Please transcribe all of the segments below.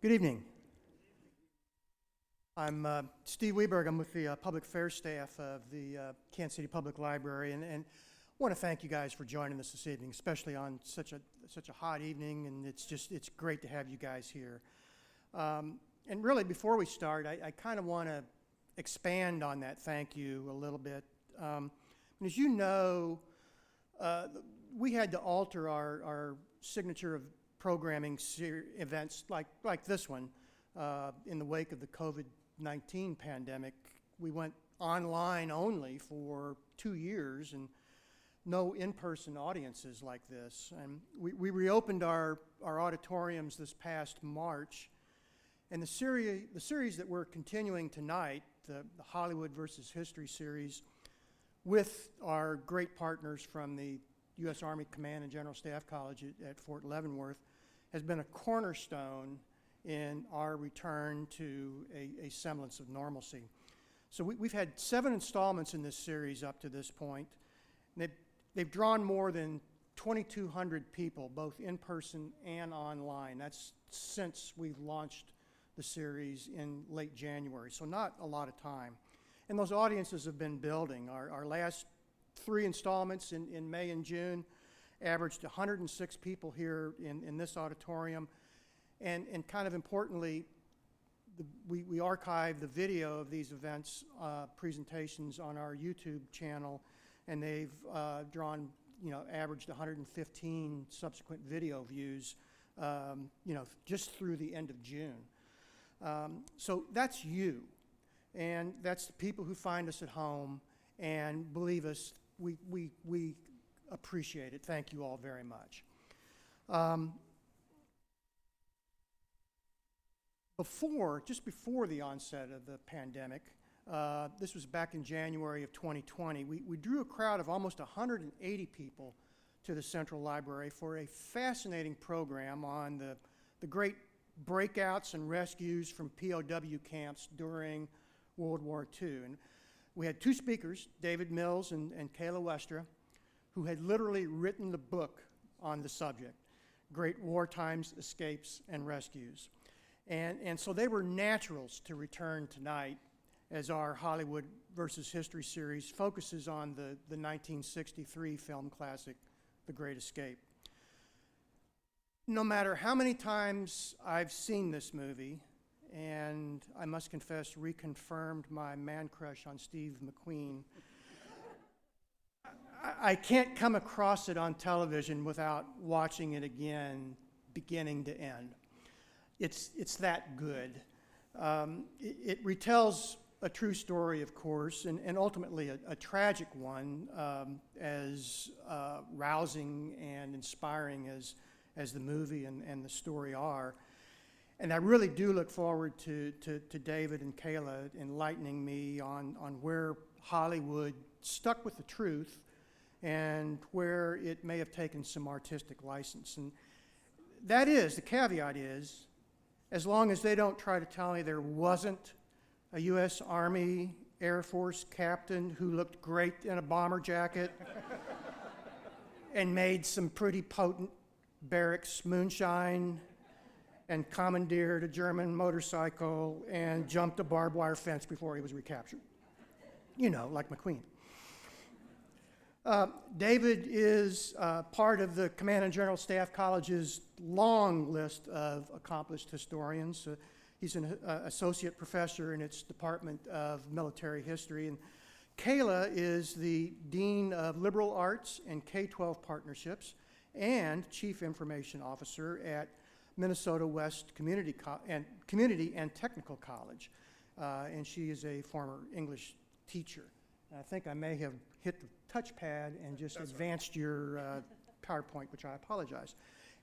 Good evening. I'm Steve Weberg. I'm with the public affairs staff of the Kansas City Public Library, and I want to thank you guys for joining us this evening, especially on such a hot evening, and it's great to have you guys here. And really, before we start, I kind of want to expand on that thank you a little bit. As you know, we had to alter our signature of programming events like this one in the wake of the COVID-19 pandemic. We went online only for 2 years and no in-person audiences like this. And we reopened our auditoriums this past March. And the series that we're continuing tonight, the Hollywood versus History series, with our great partners from the U.S. Army Command and General Staff College at Fort Leavenworth, has been a cornerstone in our return to a semblance of normalcy. So we've had 7 installments in this series up to this point. They've drawn more than 2,200 people, both in person and online. That's since we've launched the series in late January, so not a lot of time. And those audiences have been building. Our last 3 installments in May and June averaged 106 people here in this auditorium. And kind of importantly, we archive the video of these events, presentations on our YouTube channel, and they've averaged 115 subsequent video views, just through the end of June. So that's you, and that's the people who find us at home, and believe us, we appreciate it. Thank you all very much. Just before the onset of the pandemic, this was back in January of 2020, we drew a crowd of almost 180 people to the Central Library for a fascinating program on the great breakouts and rescues from POW camps during World War II. And we had 2 speakers, David Mills and Kayla Westra, who had literally written the book on the subject, Great Wartime Escapes and Rescues. And so they were naturals to return tonight as our Hollywood versus History series focuses on the 1963 film classic, The Great Escape. No matter how many times I've seen this movie, and I must confess, reconfirmed my man crush on Steve McQueen, I can't come across it on television without watching it again, beginning to end. It's that good. It retells a true story, of course, and ultimately a tragic one, as rousing and inspiring as the movie and the story are. And I really do look forward to David and Kayla enlightening me on where Hollywood stuck with the truth and where it may have taken some artistic license. And that is, the caveat is, as long as they don't try to tell me there wasn't a U.S. Army Air Force captain who looked great in a bomber jacket and made some pretty potent barracks moonshine and commandeered a German motorcycle and jumped a barbed wire fence before he was recaptured. Like McQueen. David is part of the Command and General Staff College's long list of accomplished historians. He's an associate professor in its Department of Military History. And Kayla is the Dean of Liberal Arts and K-12 Partnerships and Chief Information Officer at Minnesota West Community and Technical College. And she is a former English teacher. And I think I may have hit the touchpad and just advanced your PowerPoint, which I apologize.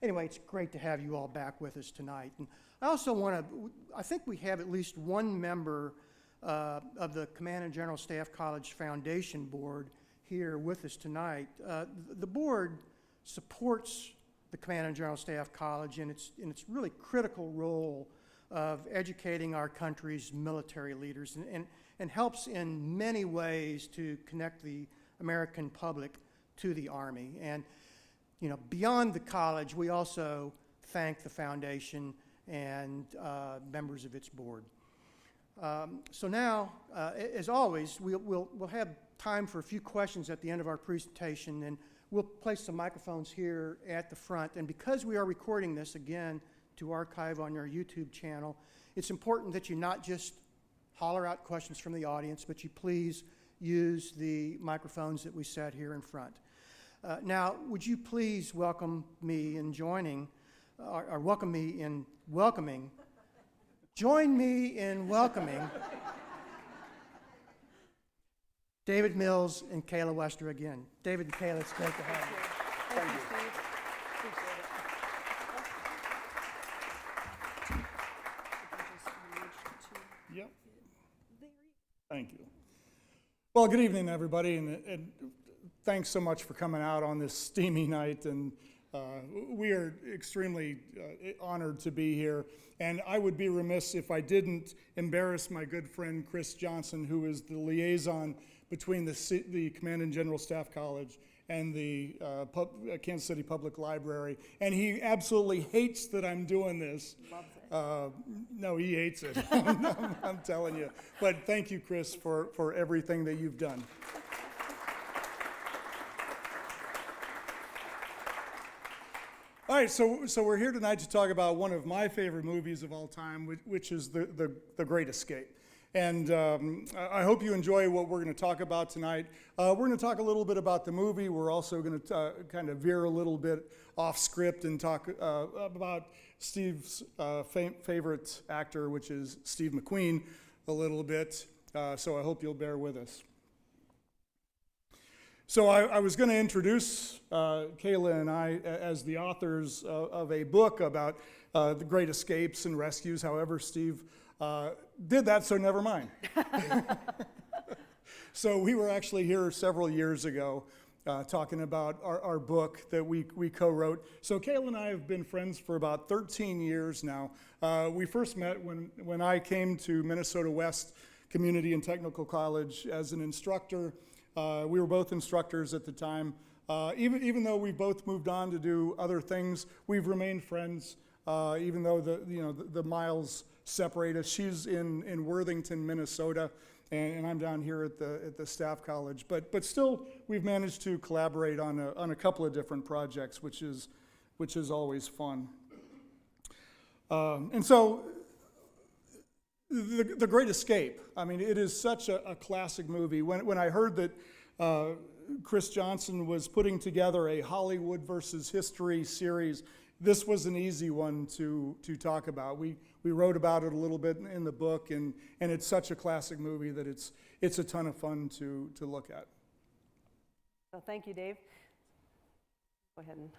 Anyway, it's great to have you all back with us tonight. And I also I think we have at least one member of the Command and General Staff College Foundation Board here with us tonight. The board supports the Command and General Staff College in its really critical role of educating our country's military leaders and helps in many ways to connect the American public to the Army. And beyond the college, we also thank the foundation and members of its board. So now, as always, we'll have time for a few questions at the end of our presentation, and we'll place some microphones here at the front. And because we are recording this, again, to archive on our YouTube channel, it's important that you not just holler out questions from the audience, but you please use the microphones that we set here in front. Now, would you please welcome me in joining, or welcome me in welcoming, join me in welcoming David Mills and Kayla Westra again. David and Kayla, it's great to have you. Thank you, Steve. Appreciate it. Yep. Thank you. Well, good evening, everybody, and thanks so much for coming out on this steamy night. And we are extremely honored to be here. And I would be remiss if I didn't embarrass my good friend Chris Johnson, who is the liaison between the Command and General Staff College and the Kansas City Public Library. And he absolutely hates that I'm doing this. Loves it. No, he hates it. I'm telling you. But thank you, Chris, for everything that you've done. All right, so we're here tonight to talk about one of my favorite movies of all time, which is The Great Escape. And I hope you enjoy what we're going to talk about tonight. We're going to talk a little bit about the movie. We're also going to kind of veer a little bit off script and talk about Steve's favorite actor, which is Steve McQueen, a little bit. So I hope you'll bear with us. So I was going to introduce Kayla and I as the authors of a book about the Great Escapes and Rescues. However, Steve did that, so never mind. So we were actually here several years ago talking about our book that we co-wrote. So Kayla and I have been friends for about 13 years now. We first met when I came to Minnesota West Community and Technical College as an instructor. We were both instructors at the time. Even though we both moved on to do other things, we've remained friends. Even though the miles separate us. She's in Worthington, Minnesota, and I'm down here at the Staff College. But still, we've managed to collaborate on a couple of different projects, which is always fun. And so, the Great Escape. I mean, it is such a classic movie. When I heard that Chris Johnson was putting together a Hollywood versus history series, this was an easy one to talk about. We wrote about it a little bit in the book, and it's such a classic movie that it's a ton of fun to look at. So thank you, Dave. Go ahead and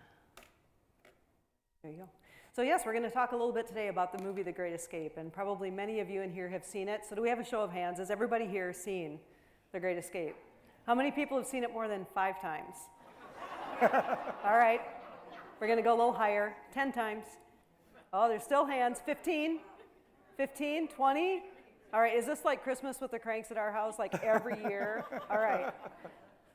there you go. So yes, we're going to talk a little bit today about the movie The Great Escape, and probably many of you in here have seen it. So do we have a show of hands? Has everybody here seen The Great Escape? How many people have seen it more than 5 times? All right. We're going to go a little higher, 10 times. Oh, there's still hands. 15, 15, 20. All right, is this like Christmas with the Cranks at our house, like every year? All right.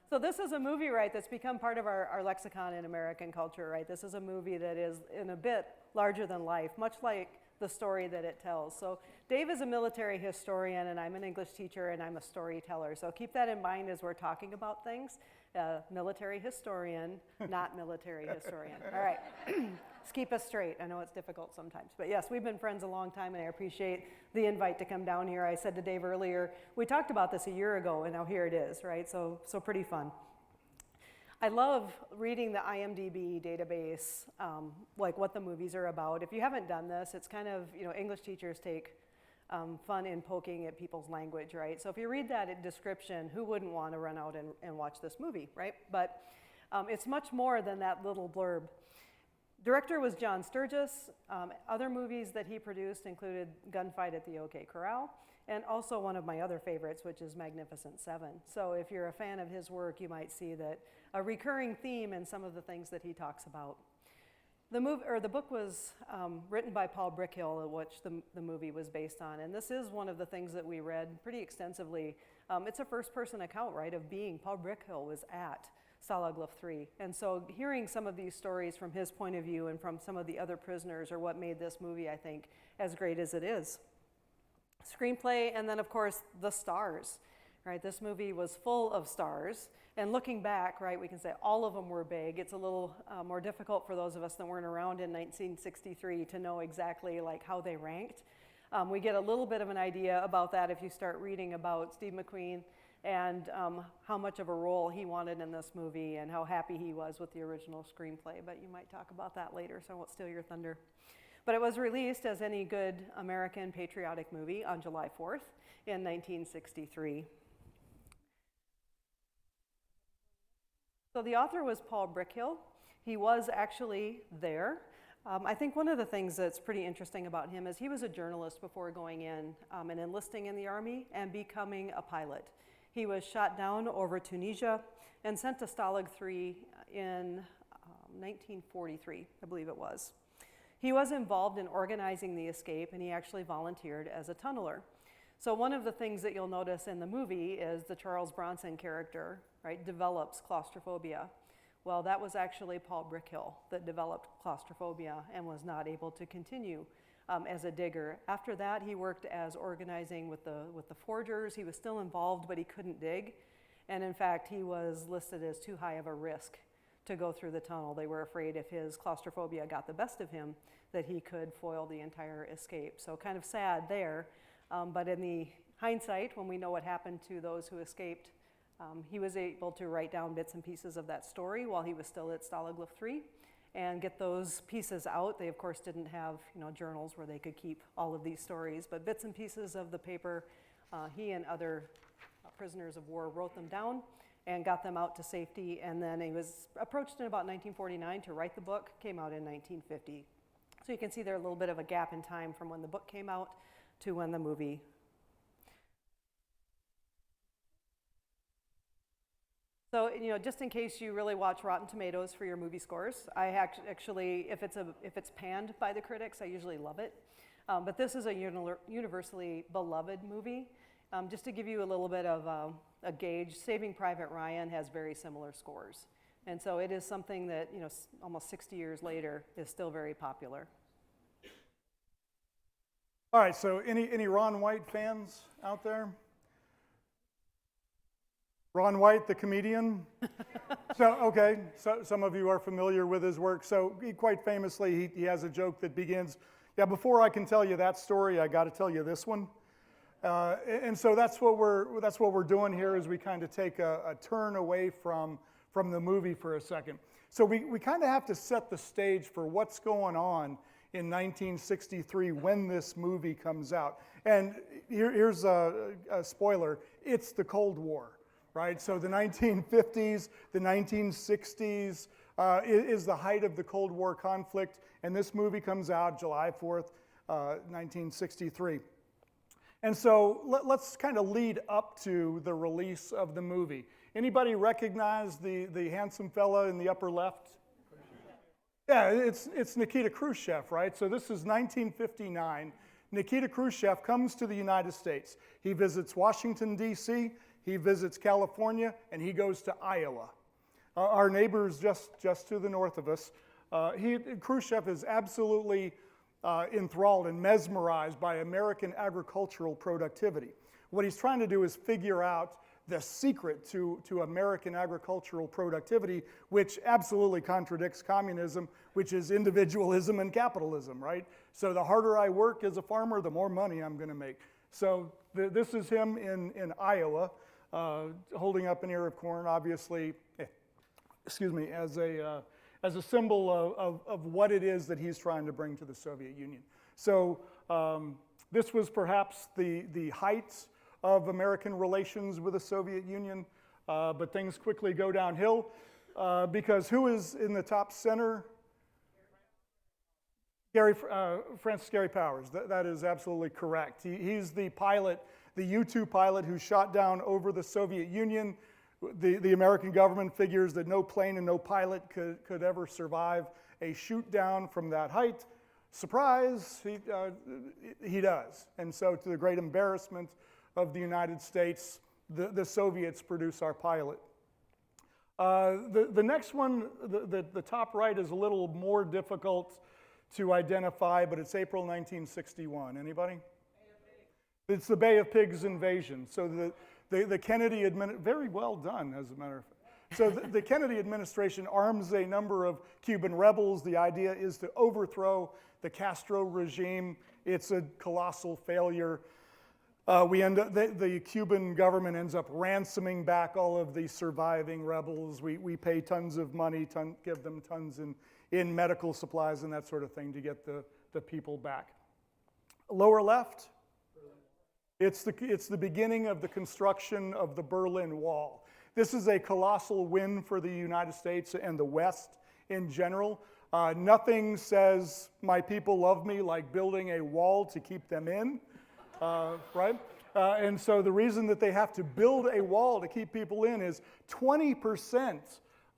So this is a movie, right, that's become part of our lexicon in American culture, right? This is a movie that is in a bit larger than life, much like the story that it tells. So Dave is a military historian, and I'm an English teacher, and I'm a storyteller. So keep that in mind as we're talking about things. Military historian, not military historian. All right, let's keep us straight. I know it's difficult sometimes, but yes, we've been friends a long time, and I appreciate the invite to come down here. I said to Dave earlier, we talked about this a year ago, and now here it is, right? So pretty fun. I love reading the IMDb database, like what the movies are about. If you haven't done this, it's kind of, English teachers take fun in poking at people's language, right? So if you read that description, who wouldn't want to run out and watch this movie, right? But it's much more than that little blurb. Director was John Sturges. Other movies that he produced included Gunfight at the OK Corral, and also one of my other favorites, which is Magnificent Seven. So if you're a fan of his work, you might see that a recurring theme in some of the things that he talks about. The book was written by Paul Brickhill, which the movie was based on, and this is one of the things that we read pretty extensively. It's a first-person account, right, of being. Paul Brickhill was at Stalaglov 3. And so hearing some of these stories from his point of view and from some of the other prisoners are what made this movie, I think, as great as it is. Screenplay, and then of course the stars, right? This movie was full of stars, and looking back, right, we can say all of them were big. It's a little more difficult for those of us that weren't around in 1963 to know exactly like how they ranked. We get a little bit of an idea about that if you start reading about Steve McQueen and how much of a role he wanted in this movie and how happy he was with the original screenplay, but you might talk about that later, so I won't steal your thunder. But it was released as any good American patriotic movie on July 4th in 1963. So the author was Paul Brickhill. He was actually there. I think one of the things that's pretty interesting about him is he was a journalist before going in and enlisting in the Army and becoming a pilot. He was shot down over Tunisia and sent to Stalag 3 in 1943, I believe it was. He was involved in organizing the escape, and he actually volunteered as a tunneler. So one of the things that you'll notice in the movie is the Charles Bronson character, right, develops claustrophobia. Well, that was actually Paul Brickhill that developed claustrophobia and was not able to continue as a digger. After that, he worked as organizing with the forgers. He was still involved, but he couldn't dig. And in fact, he was listed as too high of a risk to go through the tunnel. They were afraid if his claustrophobia got the best of him, that he could foil the entire escape. So kind of sad there, but in the hindsight, when we know what happened to those who escaped, he was able to write down bits and pieces of that story while he was still at Stalaglov 3 and get those pieces out. They of course didn't have journals where they could keep all of these stories, but bits and pieces of the paper, he and other prisoners of war wrote them down and got them out to safety, and then he was approached in about 1949 to write the book, came out in 1950. So you can see there a little bit of a gap in time from when the book came out to when the movie. So, just in case you really watch Rotten Tomatoes for your movie scores, I actually, if it's panned by the critics, I usually love it. But this is a universally beloved movie. Just to give you a little bit of a gauge, Saving Private Ryan has very similar scores. And so it is something that, almost 60 years later is still very popular. All right, so any Ron White fans out there? Ron White, the comedian? So some of you are familiar with his work. So he quite famously, he has a joke that begins, before I can tell you that story, I got to tell you this one. And so that's what we're doing here, is we kind of take a turn away from the movie for a second. So we kind of have to set the stage for what's going on in 1963 when this movie comes out. And here's a spoiler: it's the Cold War. Right, so the 1950s, the 1960s is the height of the Cold War conflict, and this movie comes out July 4th, 1963. And so let's kind of lead up to the release of the movie. Anybody recognize the handsome fella in the upper left? Yeah, it's Nikita Khrushchev, right? So this is 1959. Nikita Khrushchev comes to the United States. He visits Washington, D.C., he visits California, and he goes to Iowa. Our neighbors just to the north of us. Khrushchev is absolutely enthralled and mesmerized by American agricultural productivity. What he's trying to do is figure out the secret to American agricultural productivity, which absolutely contradicts communism, which is individualism and capitalism, right? So the harder I work as a farmer, the more money I'm going to make. So this is him in Iowa, holding up an ear of corn, obviously, as a symbol of what it is that he's trying to bring to the Soviet Union. So this was perhaps the height of American relations with the Soviet Union, but things quickly go downhill because who is in the top center? Francis Gary Powers. That is absolutely correct. He's the pilot, the U-2 pilot who shot down over the Soviet Union. The American government figures that no plane and no pilot could ever survive a shoot down from that height. Surprise, he does. And so to the great embarrassment of the United States, the Soviets produce our pilot. The next one, the top right, is a little more difficult to identify, but it's April 1961. Anybody? It's the Bay of Pigs invasion. So the Kennedy administration, very well done, as a matter of fact. So the Kennedy administration arms a number of Cuban rebels. The idea is to overthrow the Castro regime. It's a colossal failure. The Cuban government ends up ransoming back all of the surviving rebels. We pay tons of money, give them tons in medical supplies and that sort of thing to get the people back. Lower left, it's the beginning of the construction of the Berlin Wall. This is a colossal win for the United States and the West in general. Nothing says my people love me like building a wall to keep them in. Right? And so the reason that they have to build a wall to keep people in is 20%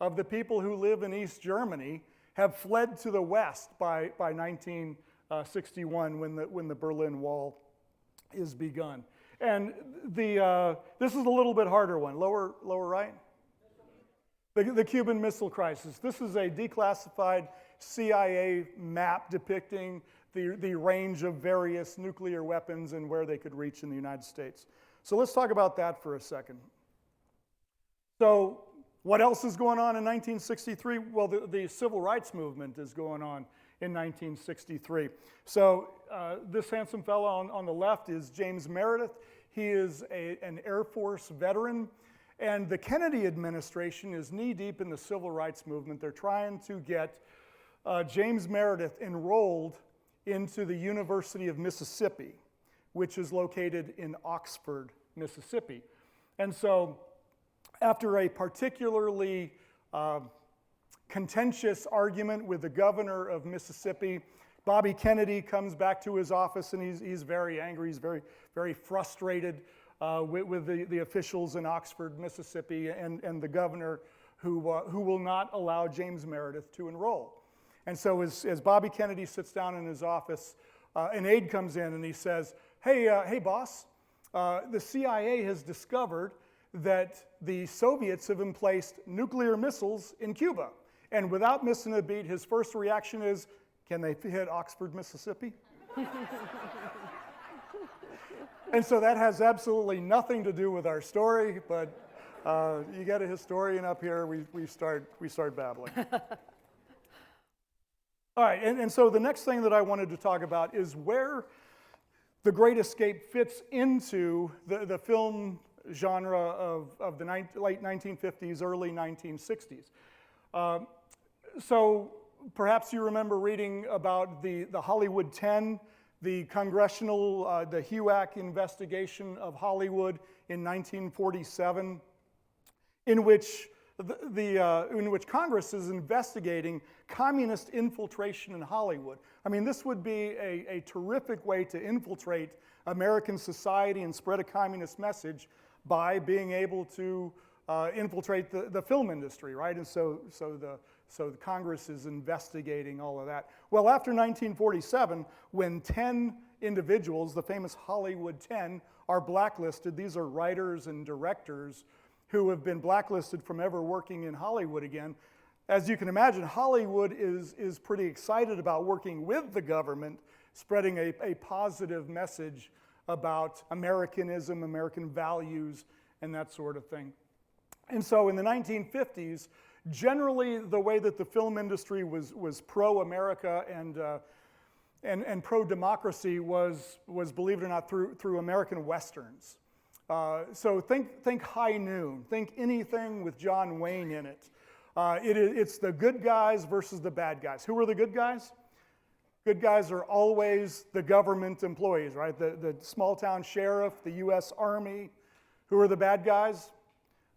of the people who live in East Germany have fled to the West by 1961 when the Berlin Wall is begun. And this is a little bit harder one. Lower right? The Cuban Missile Crisis. This is a declassified CIA map depicting the range of various nuclear weapons and where they could reach in the United States. So let's talk about that for a second. So what else is going on in 1963? Well, the Civil Rights Movement is going on in 1963. So this handsome fellow on the left is James Meredith. He is an Air Force veteran. And the Kennedy administration is knee-deep in the Civil Rights Movement. They're trying to get James Meredith enrolled into the University of Mississippi, which is located in Oxford, Mississippi. And so after a particularly contentious argument with the governor of Mississippi, Bobby Kennedy comes back to his office and he's very angry, he's very, very frustrated with the officials in Oxford, Mississippi, and the governor who will not allow James Meredith to enroll. And so as Bobby Kennedy sits down in his office, an aide comes in and he says, hey boss, the CIA has discovered that the Soviets have emplaced nuclear missiles in Cuba. And without missing a beat, his first reaction is, can they hit Oxford, Mississippi? And so that has absolutely nothing to do with our story, but you get a historian up here, we start babbling. All right, and so the next thing that I wanted to talk about is where The Great Escape fits into the film genre of the late 1950s, early 1960s. So perhaps you remember reading about the Hollywood 10, the congressional, the HUAC investigation of Hollywood in 1947, in which Congress is investigating communist infiltration in Hollywood. I mean, this would be a terrific way to infiltrate American society and spread a communist message by being able to infiltrate the film industry, right? And so the Congress is investigating all of that. Well, after 1947, when 10 individuals, the famous Hollywood 10, are blacklisted, these are writers and directors who have been blacklisted from ever working in Hollywood again. As you can imagine, Hollywood is pretty excited about working with the government, spreading a positive message about Americanism, American values, and that sort of thing. And so in the 1950s, generally the way that the film industry was pro-America and pro-democracy was, believe it or not, through American Westerns. So think High Noon, think anything with John Wayne in it. It's the good guys versus the bad guys. Who are the good guys? Good guys are always the government employees, right? The small town sheriff, the US Army. Who are the bad guys?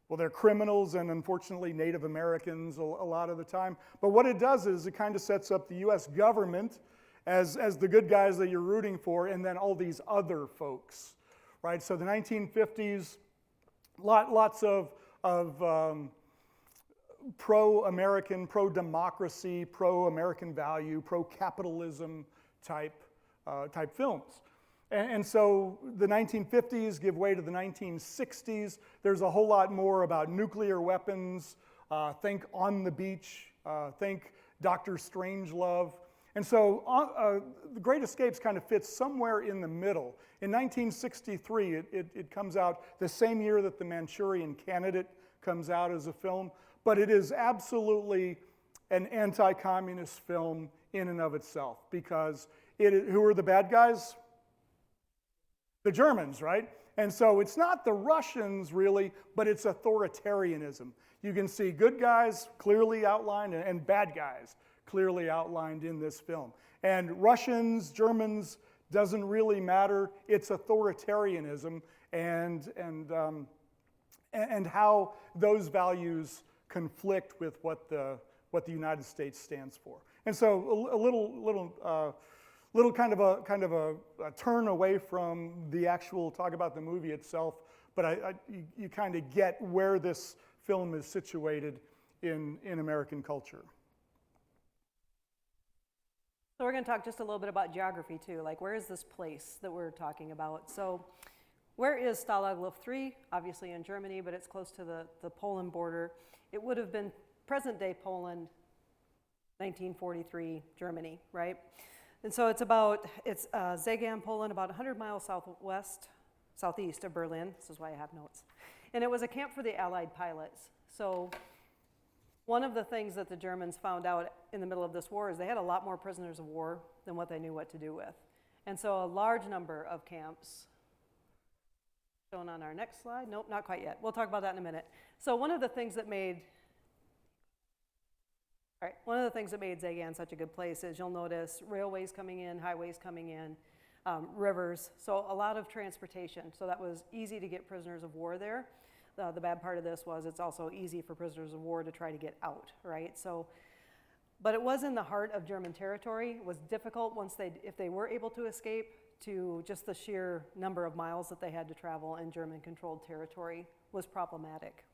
Well, they're criminals and unfortunately Native Americans a lot of the time. But what it does is it kind of sets up the US government as the good guys that you're rooting for, and then all these other folks. Right, so the 1950s, lots of pro-American, pro-democracy, pro-American value, pro-capitalism type films. And so the 1950s give way to the 1960s. There's a whole lot more about nuclear weapons, think On the Beach, think Dr. Strangelove. And so The Great Escapes kind of fits somewhere in the middle. In 1963, it comes out the same year that The Manchurian Candidate comes out as a film, but it is absolutely an anti-communist film in and of itself, because who are the bad guys? The Germans, right? And so it's not the Russians really, but it's authoritarianism. You can see good guys clearly outlined and bad guys clearly outlined in this film. And Russians, Germans, doesn't really matter. It's authoritarianism and how those values conflict with what the United States stands for. And so a little kind of a turn away from the actual talk about the movie itself, but you kind of get where this film is situated in American culture. So we're going to talk just a little bit about geography too, like where is this place that we're talking about? So where is Stalag Luft 3? Obviously in Germany, but it's close to the Poland border. It would have been present-day Poland, 1943 Germany, right? And so it's Zagam, Poland, about 100 miles southeast of Berlin. This is why I have notes. And it was a camp for the Allied pilots. So one of the things that the Germans found out in the middle of this war is they had a lot more prisoners of war than what they knew what to do with. And so a large number of camps, shown on our next slide. Nope, not quite yet. We'll talk about that in a minute. So one of the things that made Zagam such a good place is you'll notice railways coming in, highways coming in, rivers, so a lot of transportation. So that was easy to get prisoners of war there. The bad part of this was it's also easy for prisoners of war to try to get out, right? So, but it was in the heart of German territory. It was difficult if they were able to escape, to just the sheer number of miles that they had to travel in German-controlled territory was problematic.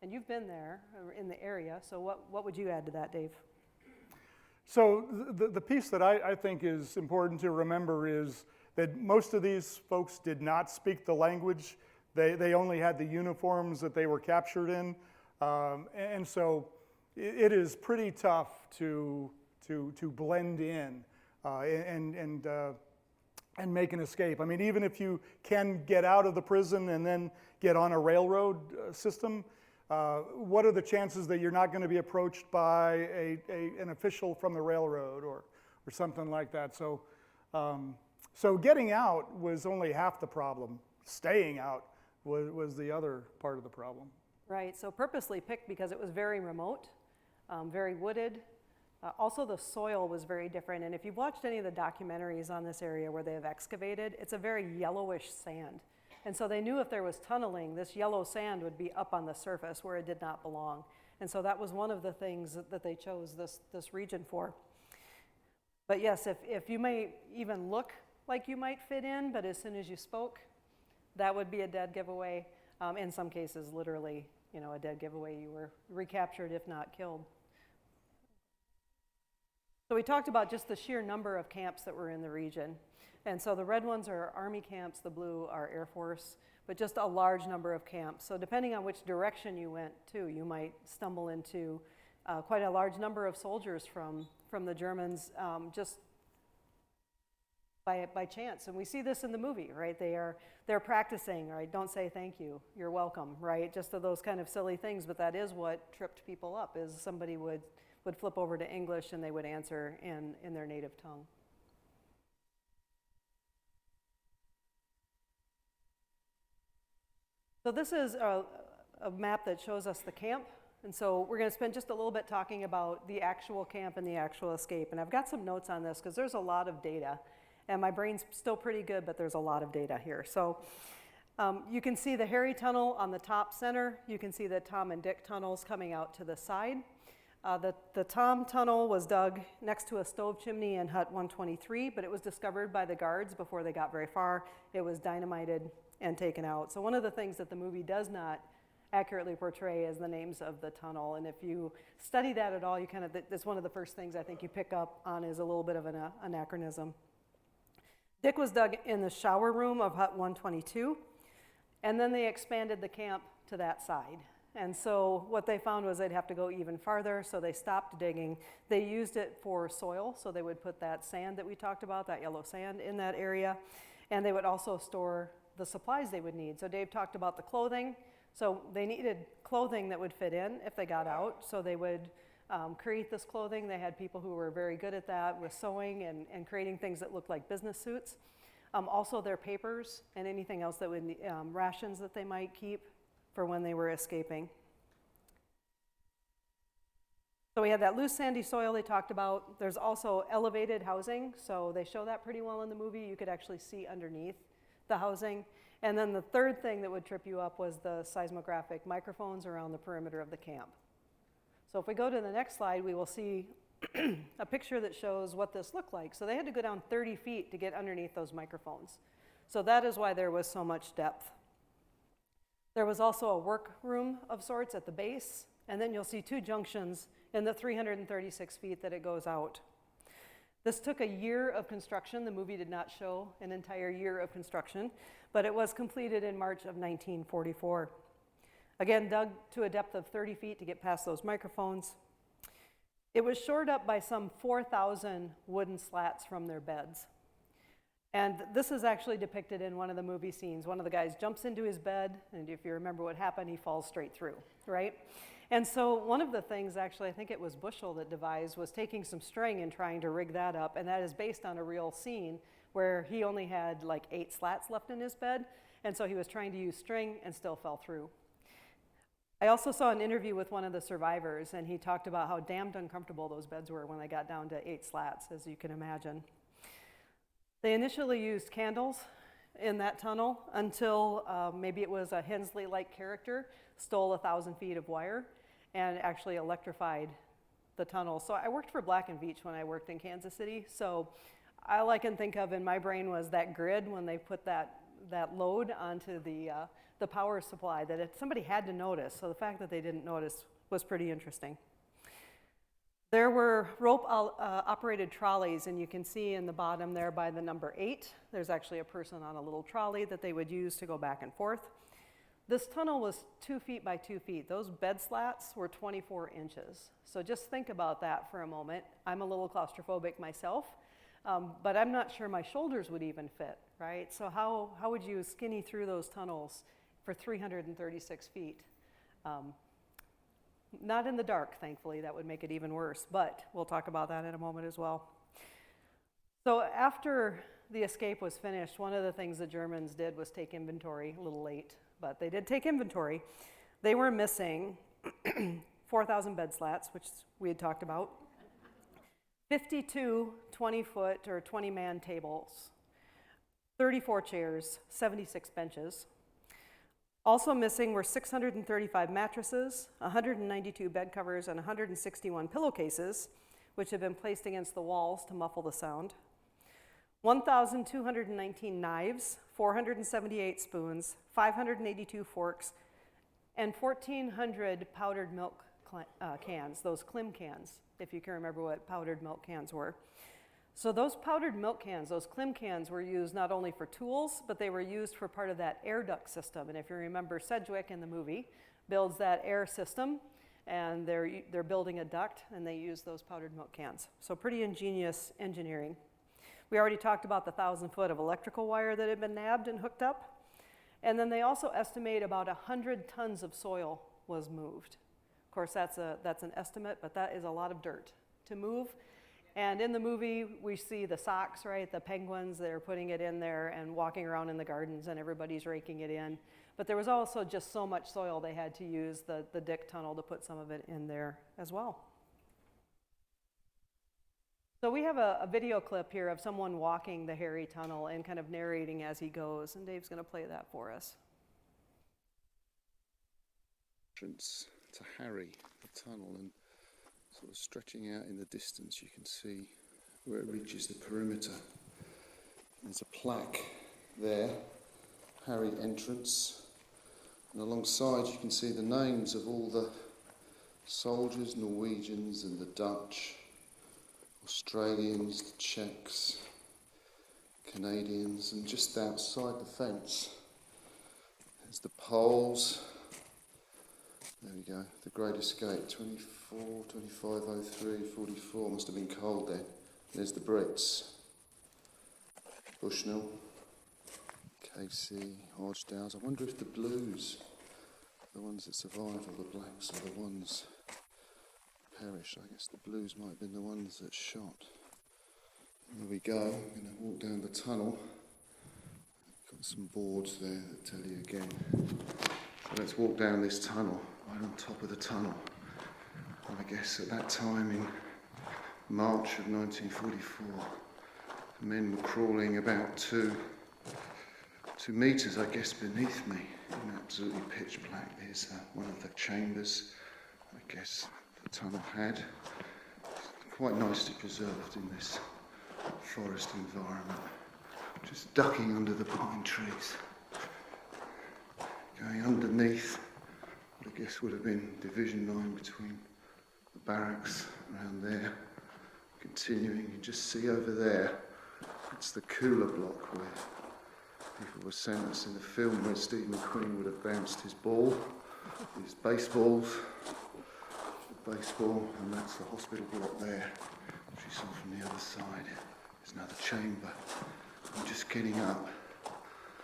And you've been there in the area, so what would you add to that, Dave? So the piece that I think is important to remember is that most of these folks did not speak the language. They only had the uniforms that they were captured in. And so it is pretty tough to blend in and make an escape. I mean, even if you can get out of the prison and then get on a railroad system, what are the chances that you're not going to be approached by an official from the railroad or something like that? So, so getting out was only half the problem. Staying out was the other part of the problem. Right, so purposely picked because it was very remote, very wooded. Also the soil was very different, and if you've watched any of the documentaries on this area where they have excavated, it's a very yellowish sand. And so they knew if there was tunneling, this yellow sand would be up on the surface where it did not belong. And so that was one of the things that they chose this region for. But yes, if you may even look like you might fit in, but as soon as you spoke, that would be a dead giveaway. In some cases, literally, a dead giveaway. You were recaptured, if not killed. So we talked about just the sheer number of camps that were in the region. And so the red ones are Army camps, the blue are Air Force, but just a large number of camps. So depending on which direction you went to, you might stumble into quite a large number of soldiers from the Germans just by chance. And we see this in the movie, right? They're practicing, right? Don't say thank you, you're welcome, right? Just those kind of silly things, but that is what tripped people up, is somebody would flip over to English and they would answer in their native tongue. So this is a map that shows us the camp. And so we're going to spend just a little bit talking about the actual camp and the actual escape. And I've got some notes on this because there's a lot of data. And my brain's still pretty good, but there's a lot of data here. So you can see the Harry tunnel on the top center. You can see the Tom and Dick tunnels coming out to the side. The Tom tunnel was dug next to a stove chimney in Hut 123, but it was discovered by the guards before they got very far. It was dynamited and taken out. So one of the things that the movie does not accurately portray is the names of the tunnel. And if you study that at all, that's one of the first things I think you pick up on is a little bit of an anachronism. Dick was dug in the shower room of Hut 122, and then they expanded the camp to that side. And so what they found was they'd have to go even farther, so they stopped digging. They used it for soil, so they would put that sand that we talked about, that yellow sand, in that area. And they would also store the supplies they would need. So Dave talked about the clothing. So they needed clothing that would fit in if they got out. So they would create this clothing. They had people who were very good at that with sewing and creating things that looked like business suits. Also their papers and anything else that would, rations that they might keep for when they were escaping. So we had that loose sandy soil they talked about. There's also elevated housing, so they show that pretty well in the movie. You could actually see underneath the housing. And then the third thing that would trip you up was the seismographic microphones around the perimeter of the camp. So if we go to the next slide, we will see a picture that shows what this looked like. So they had to go down 30 feet to get underneath those microphones. So that is why there was so much depth. There was also a workroom of sorts at the base, and then you'll see two junctions in the 336 feet that it goes out. This took a year of construction. The movie did not show an entire year of construction, but it was completed in March of 1944. Again, dug to a depth of 30 feet to get past those microphones. It was shored up by some 4,000 wooden slats from their beds. And this is actually depicted in one of the movie scenes. One of the guys jumps into his bed, and if you remember what happened, he falls straight through, right? And so one of the things, actually, I think it was Bushell that devised, was taking some string and trying to rig that up, and that is based on a real scene where he only had like 8 slats left in his bed, and so he was trying to use string and still fell through. I also saw an interview with one of the survivors, and he talked about how damned uncomfortable those beds were when they got down to 8 slats, as you can imagine. They initially used candles in that tunnel until maybe it was a Hensley-like character stole 1,000 feet of wire and actually electrified the tunnel. So I worked for Black & Veatch when I worked in Kansas City. So all I can think of in my brain was that grid when they put that load onto the power supply that somebody had to notice. So the fact that they didn't notice was pretty interesting. There were rope-operated trolleys, and you can see in the bottom there by the number 8, there's actually a person on a little trolley that they would use to go back and forth. This tunnel was 2 feet by 2 feet. Those bed slats were 24 inches. So just think about that for a moment. I'm a little claustrophobic myself, but I'm not sure my shoulders would even fit, right? So how would you skinny through those tunnels for 336 feet? Not in the dark, thankfully. That would make it even worse, but we'll talk about that in a moment as well. So after the escape was finished, one of the things the Germans did was take inventory, a little late, but they did take inventory. They were missing 4,000 bed slats, which we had talked about, 52 20-foot or 20-man tables, 34 chairs, 76 benches. Also missing were 635 mattresses, 192 bed covers, and 161 pillowcases, which had been placed against the walls to muffle the sound. 1,219 knives, 478 spoons, 582 forks, and 1,400 powdered milk cans, those Klim cans, if you can remember what powdered milk cans were. So those powdered milk cans, those Klim cans, were used not only for tools, but they were used for part of that air duct system. And if you remember, Sedgwick in the movie builds that air system, and they're building a duct, and they use those powdered milk cans. So pretty ingenious engineering. We already talked about the 1,000 foot of electrical wire that had been nabbed and hooked up. And then they also estimate about 100 tons of soil was moved. Of course, that's an estimate, but that is a lot of dirt to move. And in the movie, we see the socks, right? The penguins, they're putting it in there and walking around in the gardens, and everybody's raking it in. But there was also just so much soil they had to use the Dick tunnel to put some of it in there as well. So we have a video clip here of someone walking the hairy tunnel and kind of narrating as he goes, and Dave's going to play that for us. Entrance to Harry, the tunnel, and sort of stretching out in the distance, you can see where it reaches the perimeter. There's a plaque there, Harry entrance, and alongside you can see the names of all the soldiers, Norwegians and the Dutch, Australians, the Czechs, Canadians, and just outside the fence there's the Poles, There we go. The Great Escape, 24, 2503, 44. Must have been cold then. There's the Brits. Bushnell, Casey, Hodgdales. I wonder if the blues, the ones that survive, or the blacks are the ones perish. I guess the blues might have been the ones that shot. There we go. I'm going to walk down the tunnel. Got some boards there that tell you again. So let's walk down this tunnel, right on top of the tunnel. And I guess at that time in March of 1944, the men were crawling about two metres, I guess, beneath me, in absolutely pitch black. There's one of the chambers, I guess, the tunnel had. Quite nicely preserved in this forest environment. Just ducking under the pine trees. Going underneath what I guess would have been division line between the barracks around there. Continuing, you just see over there, it's the cooler block where people were sent. Us in the film where Steve McQueen would have bounced his ball, his baseballs, the baseball, and that's the hospital block there, which you saw from the other side. There's another chamber. I'm just getting up.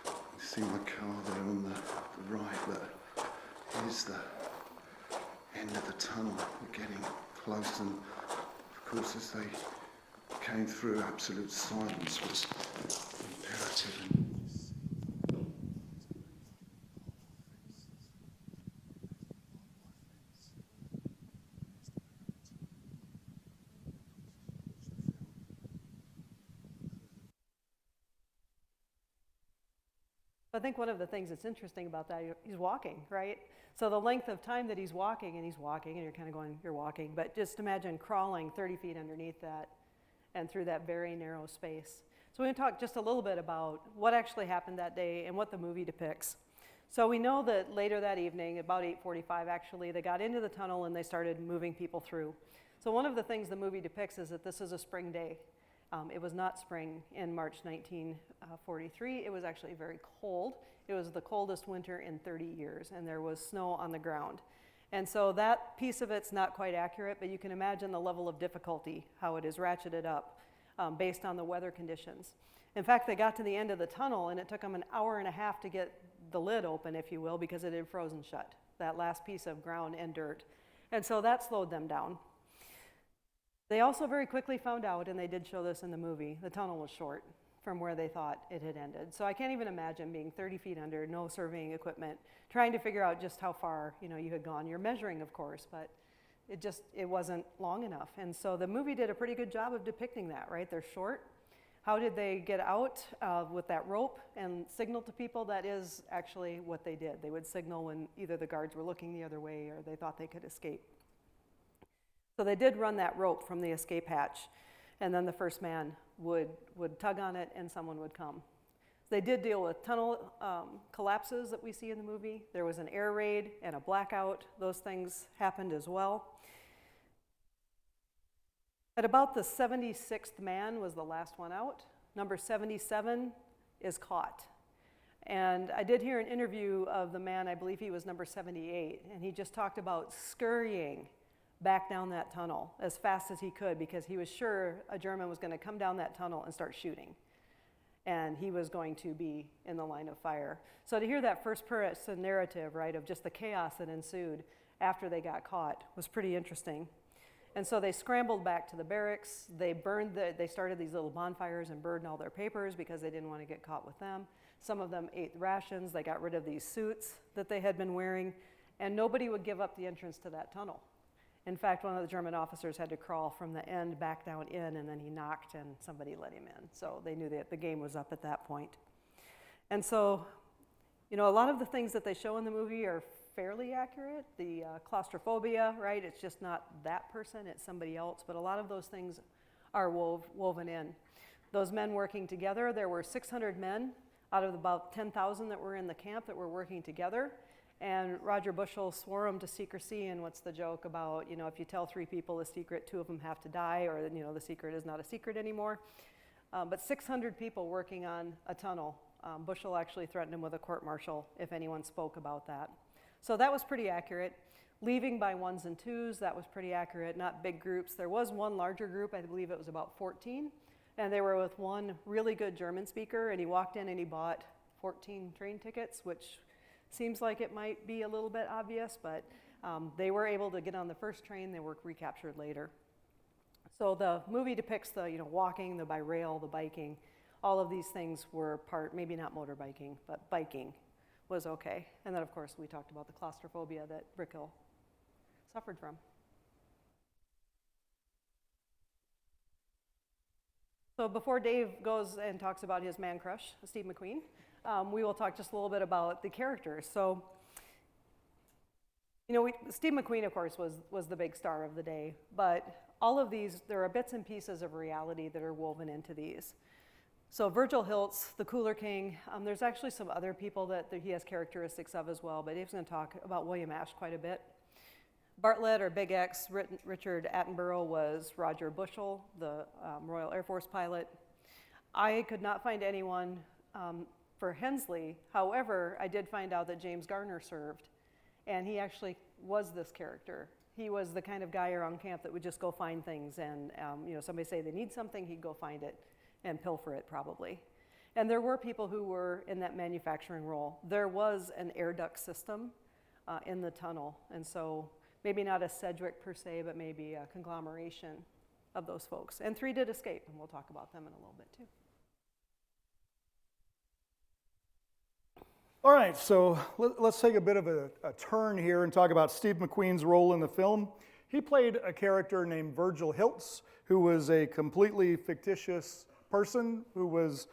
You see my car there on the right, but here's the end of the tunnel. We're getting close, and of course as they came through, absolute silence was imperative. I think one of the things that's interesting about that, he's walking, right? So the length of time that he's walking, and you're kind of going, you're walking, but just imagine crawling 30 feet underneath that and through that very narrow space. So we're going to talk just a little bit about what actually happened that day and what the movie depicts. So we know that later that evening, about 8:45 actually, they got into the tunnel and they started moving people through. So one of the things the movie depicts is that this is a spring day. It was not spring in March 1943. It was actually very cold. It was the coldest winter in 30 years, and there was snow on the ground. And so that piece of it's not quite accurate, but you can imagine the level of difficulty, how it is ratcheted up based on the weather conditions. In fact, they got to the end of the tunnel, and it took them an hour and a half to get the lid open, if you will, because it had frozen shut, that last piece of ground and dirt. And so that slowed them down. They also very quickly found out, and they did show this in the movie, the tunnel was short from where they thought it had ended. So I can't even imagine being 30 feet under, no surveying equipment, trying to figure out just how far you had gone. You're measuring, of course, but it wasn't long enough. And so the movie did a pretty good job of depicting that, right? They're short. How did they get out with that rope and signal to people? That is actually what they did. They would signal when either the guards were looking the other way or they thought they could escape. So they did run that rope from the escape hatch, and then the first man would tug on it and someone would come. They did deal with tunnel collapses that we see in the movie. There was an air raid and a blackout. Those things happened as well. At about the 76th man was the last one out. Number 77 is caught. And I did hear an interview of the man, I believe he was number 78, and he just talked about scurrying back down that tunnel as fast as he could because he was sure a German was going to come down that tunnel and start shooting. And he was going to be in the line of fire. So to hear that first person narrative, right, of just the chaos that ensued after they got caught was pretty interesting. And so they scrambled back to the barracks. They started these little bonfires and burned all their papers because they didn't want to get caught with them. Some of them ate rations. They got rid of these suits that they had been wearing. And nobody would give up the entrance to that tunnel. In fact, one of the German officers had to crawl from the end back down in, and then he knocked and somebody let him in. So they knew that the game was up at that point. And so, a lot of the things that they show in the movie are fairly accurate. The claustrophobia, right? It's just not that person, it's somebody else. But a lot of those things are woven in. Those men working together, there were 600 men out of about 10,000 that were in the camp that were working together. And Roger Bushell swore them to secrecy, and what's the joke about, if you tell 3 people a secret, 2 of them have to die, or, the secret is not a secret anymore. But 600 people working on a tunnel. Bushell actually threatened him with a court-martial if anyone spoke about that. So that was pretty accurate. Leaving by ones and twos, that was pretty accurate, not big groups. There was one larger group, I believe it was about 14, and they were with one really good German speaker, and he walked in and he bought 14 train tickets, which seems like it might be a little bit obvious, but they were able to get on the first train. They were recaptured later. So the movie depicts the walking, the by rail, the biking. All of these things were part, maybe not motorbiking, but biking was okay. And then, of course, we talked about the claustrophobia that Brickhill suffered from. So before Dave goes and talks about his man crush, Steve McQueen, we will talk just a little bit about the characters. So, Steve McQueen, of course, was the big star of the day, but all of these, there are bits and pieces of reality that are woven into these. So Virgil Hiltz, the Cooler King, there's actually some other people that he has characteristics of as well, but Dave's going to talk about William Ashe quite a bit. Bartlett, or Big X, Richard Attenborough, was Roger Bushell, the Royal Air Force pilot. I could not find anyone for Hensley. However, I did find out that James Garner served, and he actually was this character. He was the kind of guy around camp that would just go find things, and somebody say they need something, he'd go find it and pilfer it probably. And there were people who were in that manufacturing role. There was an air duct system in the tunnel, and so maybe not a Sedgwick per se, but maybe a conglomeration of those folks. And 3 did escape, and we'll talk about them in a little bit too. All right, so let's take a bit of a turn here and talk about Steve McQueen's role in the film. He played a character named Virgil Hiltz, who was a completely fictitious person who was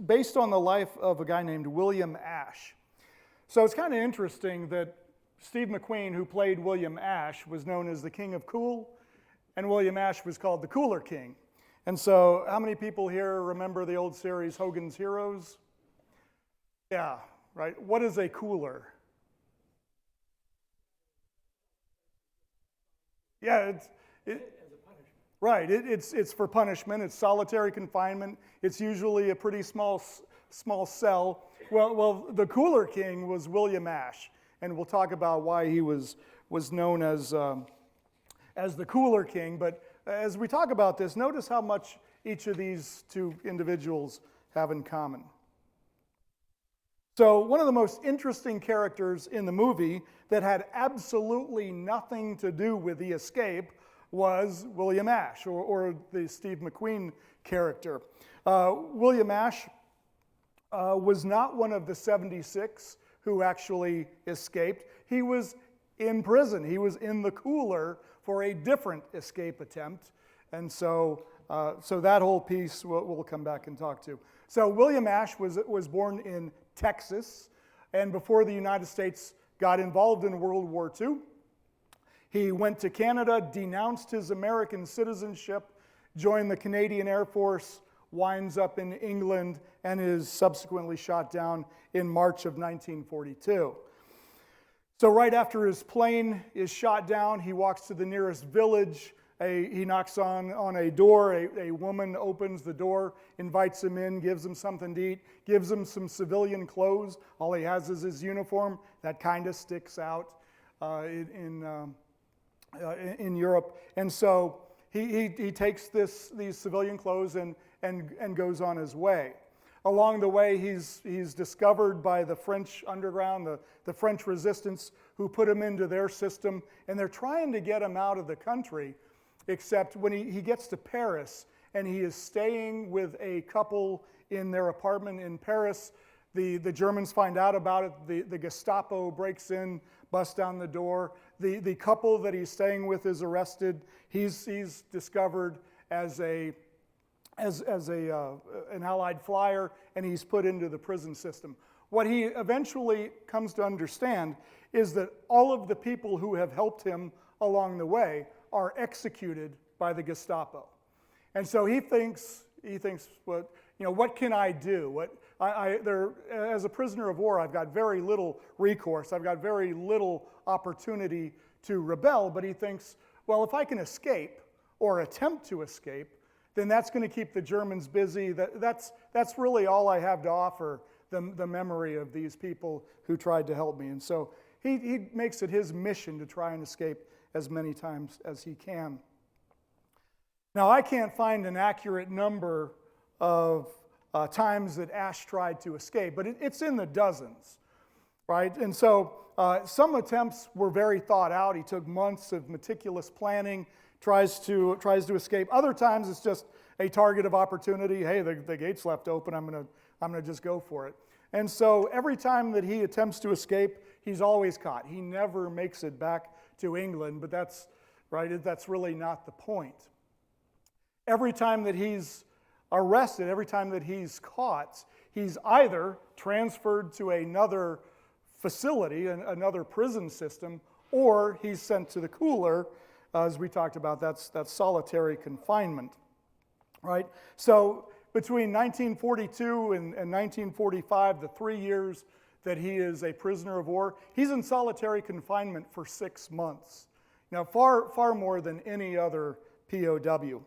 based on the life of a guy named William Ashe. So it's kind of interesting that Steve McQueen, who played William Ashe, was known as the King of Cool, and William Ashe was called the Cooler King. And so how many people here remember the old series Hogan's Heroes? Yeah, right. What is a cooler? Yeah, it's for punishment. It's solitary confinement. It's usually a pretty small cell. Well, the Cooler King was William Ashe, and we'll talk about why he was known as the Cooler King. But as we talk about this, notice how much each of these two individuals have in common. So one of the most interesting characters in the movie that had absolutely nothing to do with the escape was William Ashe, or the Steve McQueen character. William Ashe was not one of the 76 who actually escaped. He was in prison. He was in the cooler for a different escape attempt. And so that whole piece we'll come back and talk to. So William Ashe was born in Texas, and before the United States got involved in World War II, he went to Canada, denounced his American citizenship, joined the Canadian Air Force, winds up in England, and is subsequently shot down in March of 1942. So right after his plane is shot down, he walks to the nearest village. He knocks on a door. A woman opens the door, invites him in, gives him something to eat, gives him some civilian clothes. All he has is his uniform. That kind of sticks out in Europe. And so he takes these civilian clothes and goes on his way. Along the way, he's discovered by the French underground, the French resistance, who put him into their system, and they're trying to get him out of the country. Except when he gets to Paris and he is staying with a couple in their apartment in Paris, the Germans find out about it. The Gestapo breaks in, busts down the door. The couple that he's staying with is arrested. He's discovered as an Allied flyer, and he's put into the prison system. What he eventually comes to understand is that all of the people who have helped him along the way are executed by the Gestapo. And so he thinks, what can I do? As a prisoner of war, I've got very little recourse. I've got very little opportunity to rebel, but he thinks, well, if I can escape or attempt to escape, then that's going to keep the Germans busy. That's really all I have to offer, the memory of these people who tried to help me. And so he makes it his mission to try and escape as many times as he can. Now, I can't find an accurate number of times that Ash tried to escape, but it's in the dozens, right? And so some attempts were very thought out. He took months of meticulous planning, tries to escape. Other times it's just a target of opportunity. Hey, the gate's left open. I'm gonna just go for it. And so every time that he attempts to escape, he's always caught. He never makes it back to England, but that's really not the point. Every time that he's arrested, every time that he's caught, he's either transferred to another facility, another prison system, or he's sent to the cooler, as we talked about. That's solitary confinement, right? So between 1942 and 1945, the 3 years that he is a prisoner of war, he's in solitary confinement for 6 months. Now, far more than any other POW.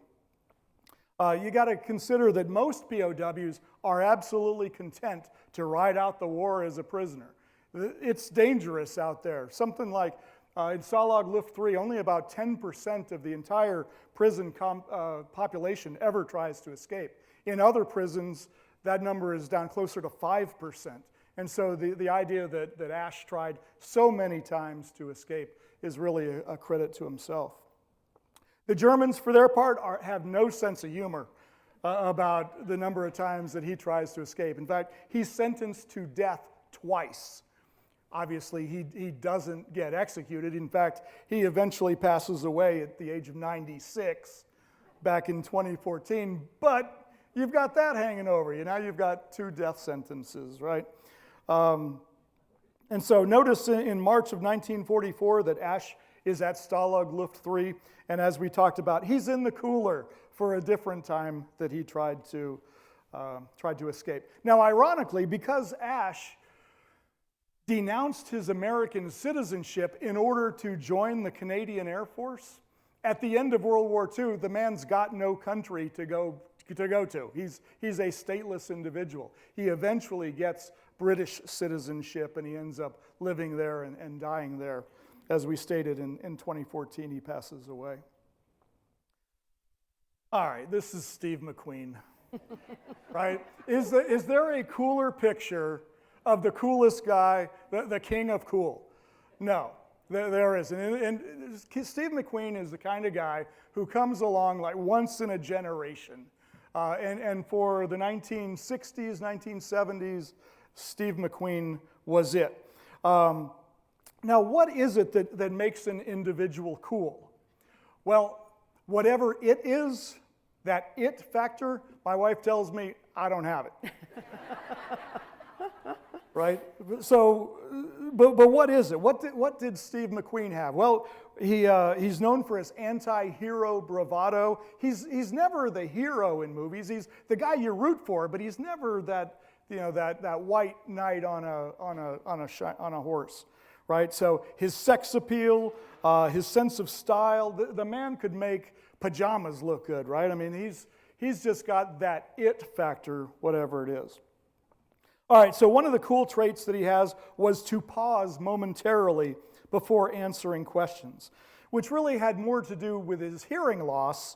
You got to consider that most POWs are absolutely content to ride out the war as a prisoner. It's dangerous out there. Something like in Stalag Luft 3, only about 10% of the entire prison population ever tries to escape. In other prisons, that number is down closer to 5%. And so the idea that Ash tried so many times to escape is really a credit to himself. The Germans, for their part, have no sense of humor about the number of times that he tries to escape. In fact, he's sentenced to death twice. Obviously, he doesn't get executed. In fact, he eventually passes away at the age of 96 back in 2014. But you've got that hanging over you. Now you've got 2 death sentences, right? And so notice in March of 1944 that Ash is at Stalag Luft 3, and as we talked about, he's in the cooler for a different time that he tried to escape. Now, ironically, because Ash denounced his American citizenship in order to join the Canadian Air Force, at the end of World War II, the man's got no country to go to. He's a stateless individual. He eventually gets British citizenship, and he ends up living there and dying there. As we stated, in 2014, he passes away. All right, this is Steve McQueen, right? Is there a cooler picture of the coolest guy, the king of cool? No, there isn't. And Steve McQueen is the kind of guy who comes along like once in a generation. And for the 1960s, 1970s, Steve McQueen was it. Now, what is it that makes an individual cool? Well, whatever it is, that it factor, my wife tells me, I don't have it. Right? So, but what is it? What did Steve McQueen have? Well, he's known for his anti-hero bravado. He's never the hero in movies. He's the guy you root for, but he's never that white knight on a horse. Right? So his sex appeal, his sense of style, the man could make pajamas look good, right? I mean, he's just got that it factor, whatever it is. All right, so one of the cool traits that he has was to pause momentarily before answering questions, which really had more to do with his hearing loss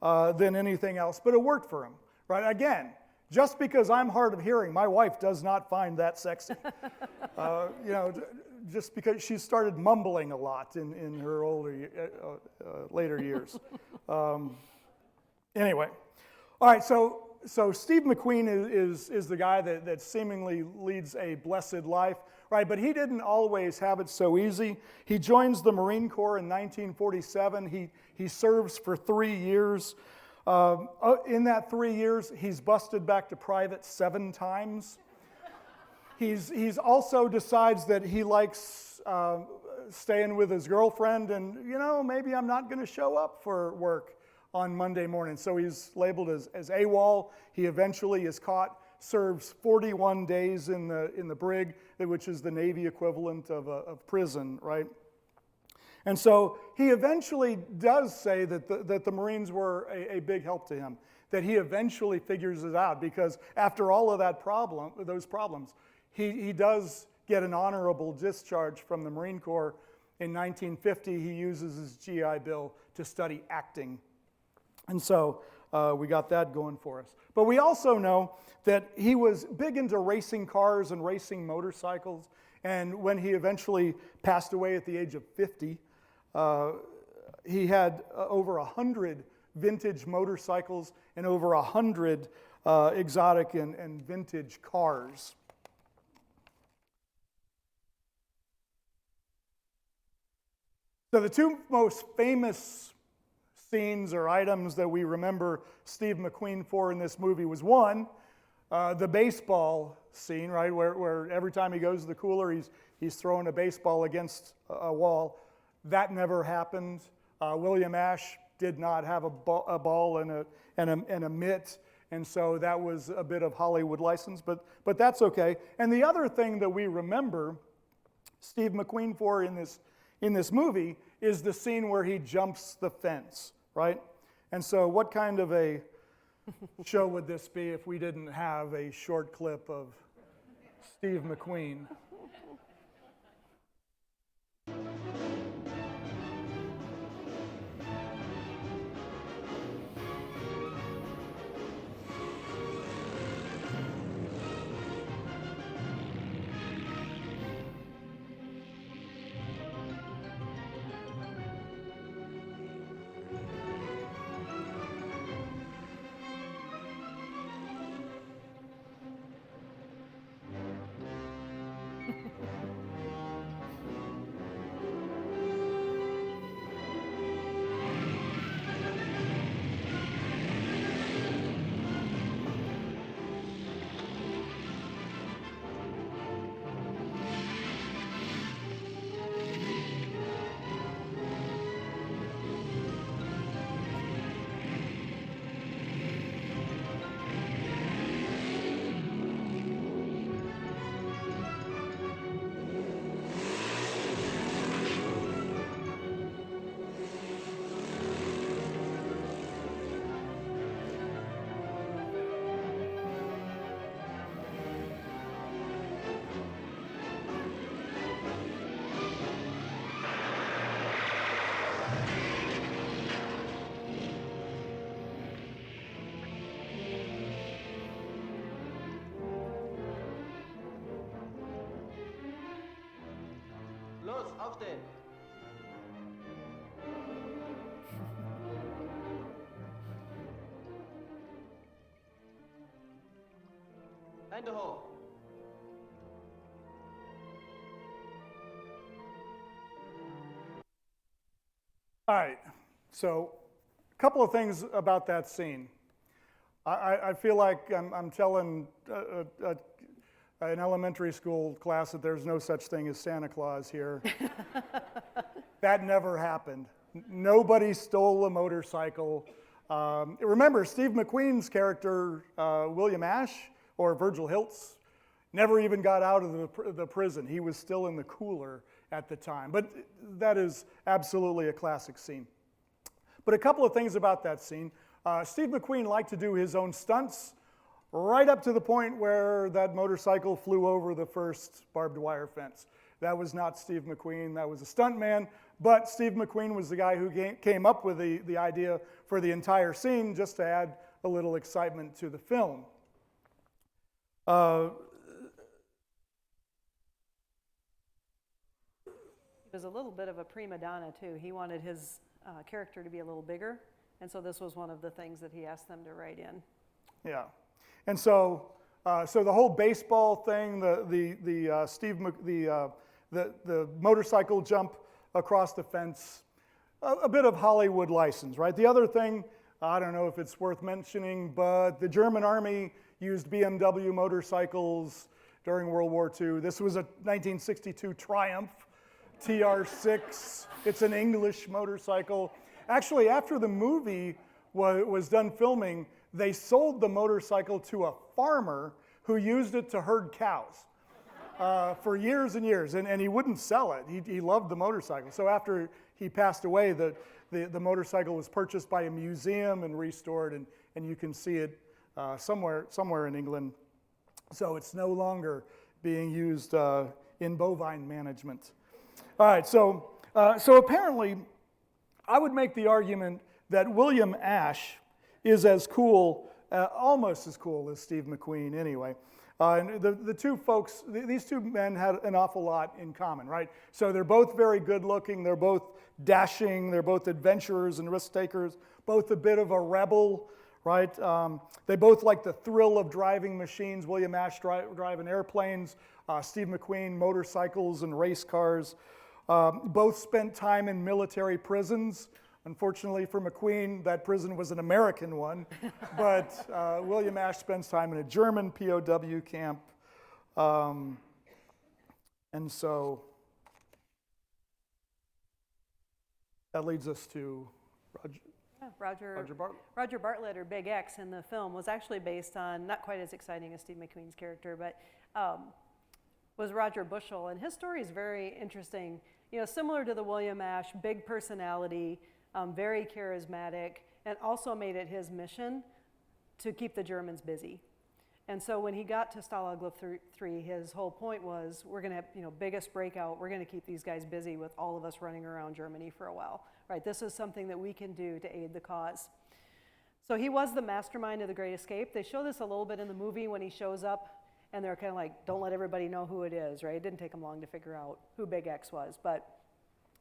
than anything else, but it worked for him, right? Again, just because I'm hard of hearing, my wife does not find that sexy. Just because she started mumbling a lot in her later years. Anyway, all right, so Steve McQueen is the guy that seemingly leads a blessed life, right? But he didn't always have it so easy. He joins the Marine Corps in 1947. He serves for 3 years. In that 3 years, he's busted back to private 7 times. He's also decides that he likes staying with his girlfriend, and maybe I'm not going to show up for work on Monday morning. So he's labeled as AWOL. He eventually is caught, serves 41 days in the brig, which is the Navy equivalent of prison, right? And so he eventually does say that the Marines were a big help to him, that he eventually figures it out, because after all of those problems, he does get an honorable discharge from the Marine Corps. In 1950, he uses his GI Bill to study acting. And so we got that going for us. But we also know that he was big into racing cars and racing motorcycles. And when he eventually passed away at the age of 50, he had over 100 vintage motorcycles and over 100 exotic and vintage cars. So the two most famous scenes or items that we remember Steve McQueen for in this movie was one, the baseball scene, right, where every time he goes to the cooler, he's throwing a baseball against a wall. That never happened. William Ash did not have a ball and a mitt, and so that was a bit of Hollywood license, but that's okay. And the other thing that we remember Steve McQueen for in this movie is the scene where he jumps the fence, right? And so what kind of a show would this be if we didn't have a short clip of Steve McQueen? Los, aufstehen! Hände hoch! All right, so a couple of things about that scene. I feel like I'm telling an elementary school class that there's no such thing as Santa Claus here. That never happened. Nobody stole a motorcycle. Remember, Steve McQueen's character, William Ash, or Virgil Hiltz, never even got out of the prison. He was still in the cooler at the time. But that is absolutely a classic scene. But a couple of things about that scene. Steve McQueen liked to do his own stunts right up to the point where that motorcycle flew over the first barbed wire fence. That was not Steve McQueen, that was a stuntman, but Steve McQueen was the guy who came up with the idea for the entire scene just to add a little excitement to the film. He was a little bit of a prima donna too. He wanted his character to be a little bigger, and so this was one of the things that he asked them to write in. Yeah, and so the whole baseball thing, the motorcycle jump across the fence, a bit of Hollywood license, right? The other thing, I don't know if it's worth mentioning, but the German army used BMW motorcycles during World War II. This was a 1962 Triumph TR6. It's an English motorcycle. Actually, after the movie was done filming, they sold the motorcycle to a farmer who used it to herd cows for years and years, and he wouldn't sell it. He loved the motorcycle. So after he passed away, the motorcycle was purchased by a museum and restored, and you can see it somewhere in England. So it's no longer being used in bovine management. All right, so apparently, I would make the argument that William Ashe is as cool, almost as cool as Steve McQueen anyway. And the two folks, these two men had an awful lot in common, right? So they're both very good looking, they're both dashing, they're both adventurers and risk takers, both a bit of a rebel, right? They both like the thrill of driving machines. William Ashe driving airplanes, Steve McQueen motorcycles and race cars. Both spent time in military prisons. Unfortunately for McQueen, that prison was an American one, but William Ashe spends time in a German POW camp. And so that leads us to Roger Bartlett. Roger Bartlett, or Big X in the film, was actually based on, not quite as exciting as Steve McQueen's character, but was Roger Bushell. And his story is very interesting. You know, similar to the William Ashe, big personality, very charismatic, and also made it his mission to keep the Germans busy. And so when he got to Stalaglov 3, his whole point was, we're going to have, biggest breakout, we're going to keep these guys busy with all of us running around Germany for a while, right? This is something that we can do to aid the cause. So he was the mastermind of the Great Escape. They show this a little bit in the movie when he shows up, and they're kind of like, don't let everybody know who it is, right? It didn't take him long to figure out who Big X was, but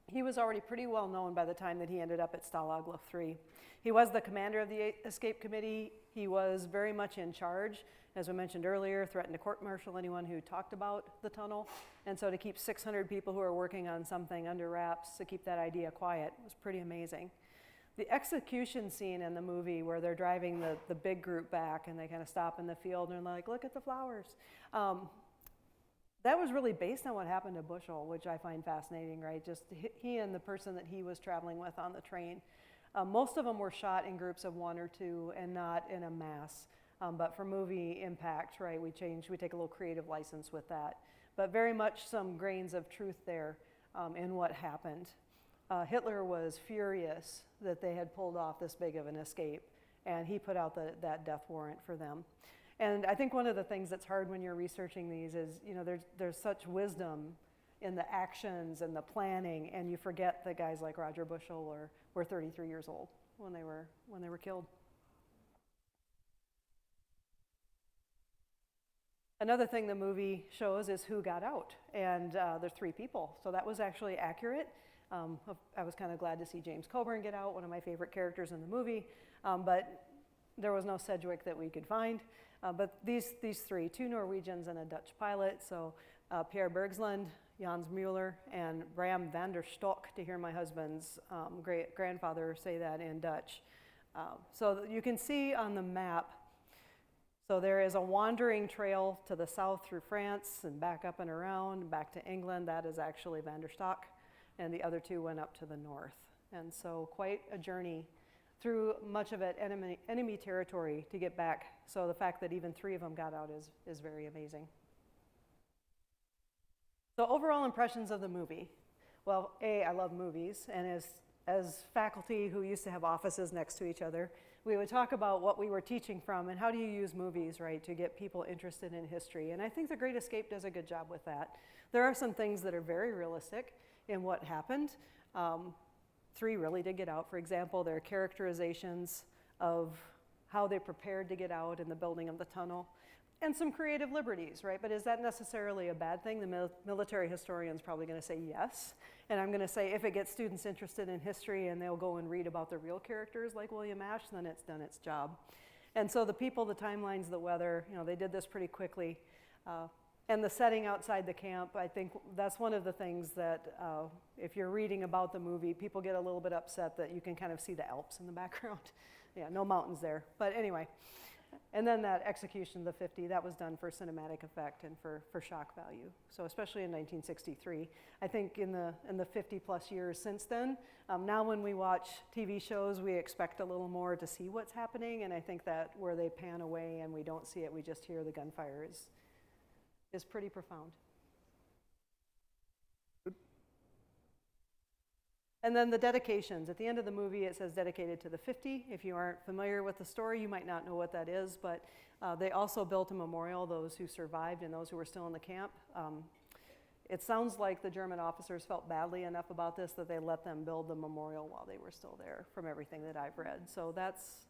he was already pretty well known by the time that he ended up at Stalaglov 3. He was the commander of the escape committee. He was very much in charge. As we mentioned earlier, threatened to court-martial anyone who talked about the tunnel. And so to keep 600 people who are working on something under wraps, to keep that idea quiet, was pretty amazing. The execution scene in the movie where they're driving the big group back and they kind of stop in the field and they're like, look at the flowers. That was really based on what happened to Bushell, which I find fascinating, right? Just he and the person that he was traveling with on the train. Most of them were shot in groups of 1 or 2 and not in a mass. But for movie impact, right, we take a little creative license with that. But very much some grains of truth there in what happened. Hitler was furious that they had pulled off this big of an escape, and he put out that death warrant for them. And I think one of the things that's hard when you're researching these is, there's such wisdom in the actions and the planning, and you forget that guys like Roger Bushell were 33 years old when they were killed. Another thing the movie shows is who got out, and there's 3 people, so that was actually accurate. I was kind of glad to see James Coburn get out, one of my favorite characters in the movie, but there was no Sedgwick that we could find. But these 3, 2 Norwegians and a Dutch pilot, so Pierre Bergsland, Jans Mueller, and Bram van der Stok, to hear my husband's great-grandfather say that in Dutch. So you can see on the map, so there is a wandering trail to the south through France and back up and around, back to England. That is actually van der Stok, and the other 2 went up to the north. And so quite a journey through much of it enemy territory to get back. So the fact that even 3 of them got out is very amazing. So overall impressions of the movie. Well, I love movies, and as faculty who used to have offices next to each other, we would talk about what we were teaching from and how do you use movies, right, to get people interested in history. And I think The Great Escape does a good job with that. There are some things that are very realistic in what happened. 3 really did get out. For example, their characterizations of how they prepared to get out and the building of the tunnel, and some creative liberties, right? But is that necessarily a bad thing? The military historian's probably going to say yes. And I'm going to say if it gets students interested in history and they'll go and read about the real characters like William Ashe, then it's done its job. And so the people, the timelines, the weather, they did this pretty quickly. And the setting outside the camp, I think that's one of the things that if you're reading about the movie, people get a little bit upset that you can kind of see the Alps in the background. Yeah, no mountains there. But anyway, and then that execution of the 50, that was done for cinematic effect and for shock value. So especially in 1963. I think in the 50 plus years since then, now when we watch TV shows, we expect a little more to see what's happening. And I think that where they pan away and we don't see it, we just hear the gunfire is pretty profound. And then the dedications. At the end of the movie, it says dedicated to the 50. If you aren't familiar with the story, you might not know what that is, but they also built a memorial, those who survived and those who were still in the camp. it sounds like the German officers felt badly enough about this that they let them build the memorial while they were still there, from everything that I've read. So that's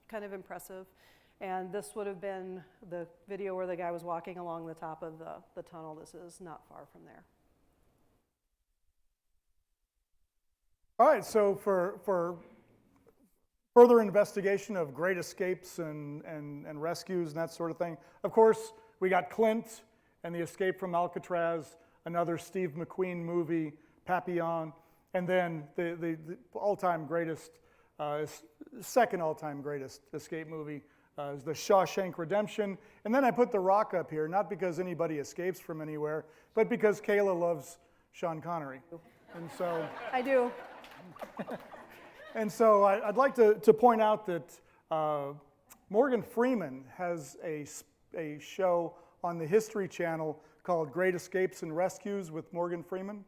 kind of impressive. And this would have been the video where the guy was walking along the top of the tunnel. This is not far from there. All right, so for further investigation of great escapes and rescues and that sort of thing, of course, we got Clint and the Escape from Alcatraz, another Steve McQueen movie, Papillon, and then the all-time greatest, second all-time greatest escape movie is the Shawshank Redemption. And then I put The Rock up here, not because anybody escapes from anywhere, but because Kayla loves Sean Connery. And so I do. And so I'd like to point out that Morgan Freeman has a show on the History Channel called Great Escapes and Rescues with Morgan Freeman.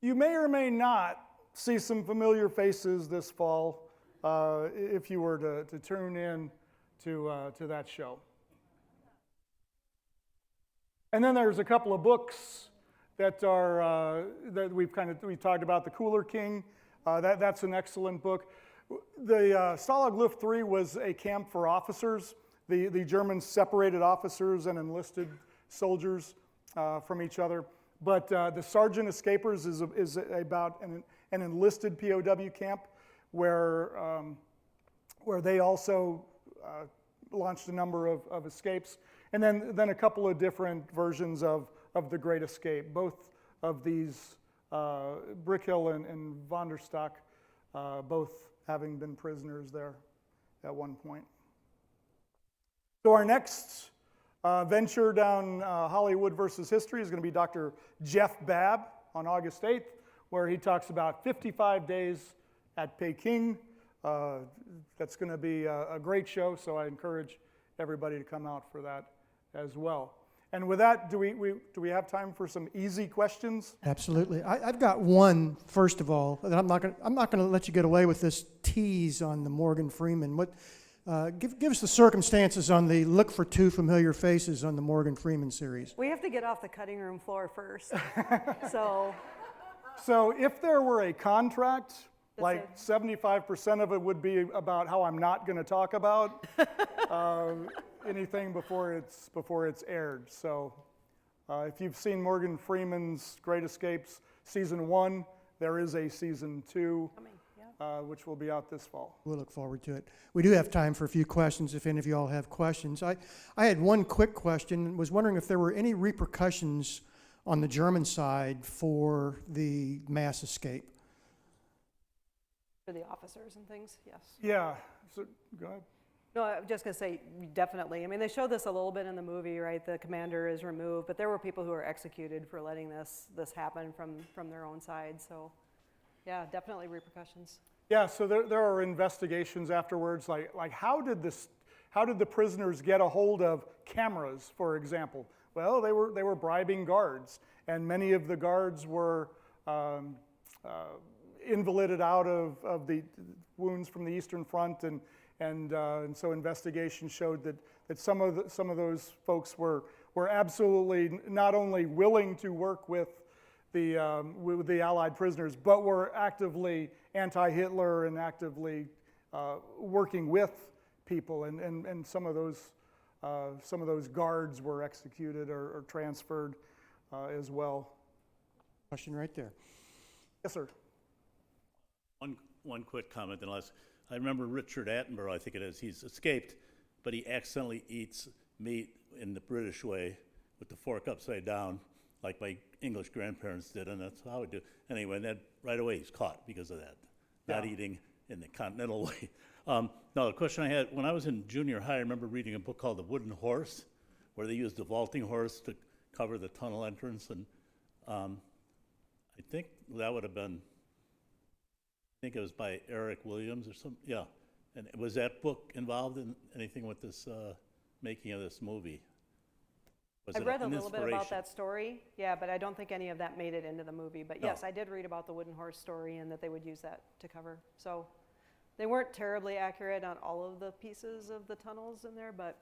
You may or may not see some familiar faces this fall if you were to tune in to that show. And then there's a couple of books that are that we talked about. The Cooler King, that's an excellent book. The Stalag Luft 3 was a camp for officers. The Germans separated officers and enlisted soldiers from each other. But the Sergeant Escapers is about an enlisted POW camp where they also launched a number of escapes. And then a couple of different versions of the Great Escape. Both of these, Brickhill and von der Stock, both having been prisoners there at one point. So our next venture down Hollywood versus history is going to be Dr. Jeff Babb on August 8th, where he talks about 55 days at Peking. That's going to be a great show, so I encourage everybody to come out for that as well. And with that, do we have time for some easy questions? Absolutely. I've got one, first of all, that I'm not going to let you get away with this tease on the Morgan Freeman. Give us the circumstances on the look for two familiar faces on the Morgan Freeman series. We have to get off the cutting room floor first. So if there were a contract, like 75% of it would be about how I'm not going to talk about anything before it's aired. So if you've seen Morgan Freeman's Great Escapes Season 1, there is a Season 2, which will be out this fall. We'll look forward to it. We do have time for a few questions if any of you all have questions. I had one quick question. Was wondering if there were any repercussions on the German side for the mass escape. for the officers and things, yes. Yeah, so go ahead. No, I was just going to say, definitely. I mean, they showed this a little bit in the movie, right? The commander is removed, but there were people who were executed for letting this happen from their own side. So, yeah, definitely repercussions. Yeah, so there are investigations afterwards, like how did the prisoners get a hold of cameras, for example? Well, they were bribing guards, and many of the guards were invalided out of the wounds from the Eastern Front, and so investigation showed that some of those folks were absolutely not only willing to work with the Allied prisoners, but were actively anti-Hitler and actively working with people, and some of those guards were executed or transferred as well. Question right there. Yes, sir. One quick comment, unless I remember Richard Attenborough, I think it is. He's escaped, but he accidentally eats meat in the British way with the fork upside down, like my English grandparents did, and that's how we do. Anyway, then right away he's caught because of that, not eating in the continental way. Now, the question I had, when I was in junior high, I remember reading a book called The Wooden Horse, where they used a vaulting horse to cover the tunnel entrance, and I think that would have been, I think it was by Eric Williams or something, yeah. And was that book involved in anything with this making of this movie? I read a little bit about that story, yeah, but I don't think any of that made it into the movie. But yes, I did read about the wooden horse story and that they would use that to cover. So they weren't terribly accurate on all of the pieces of the tunnels in there, but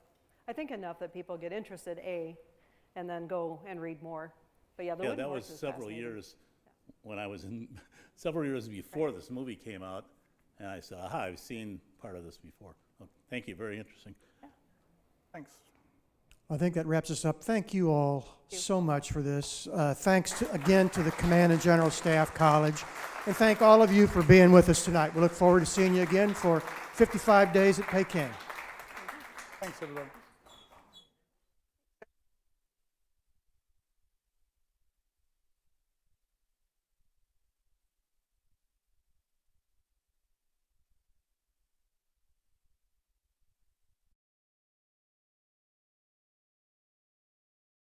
I think enough that people get interested, A, and then go and read more. But yeah, the Yeah, wooden that was horse is several fascinating. years when I was in, several years before this movie came out. And I said, aha, I've seen part of this before. Oh, thank you, very interesting. Thanks. I think that wraps us up. Thank you all so much for this. Thanks again to the Command and General Staff College. And thank all of you for being with us tonight. We look forward to seeing you again for 55 days at Peking. Thanks, everybody.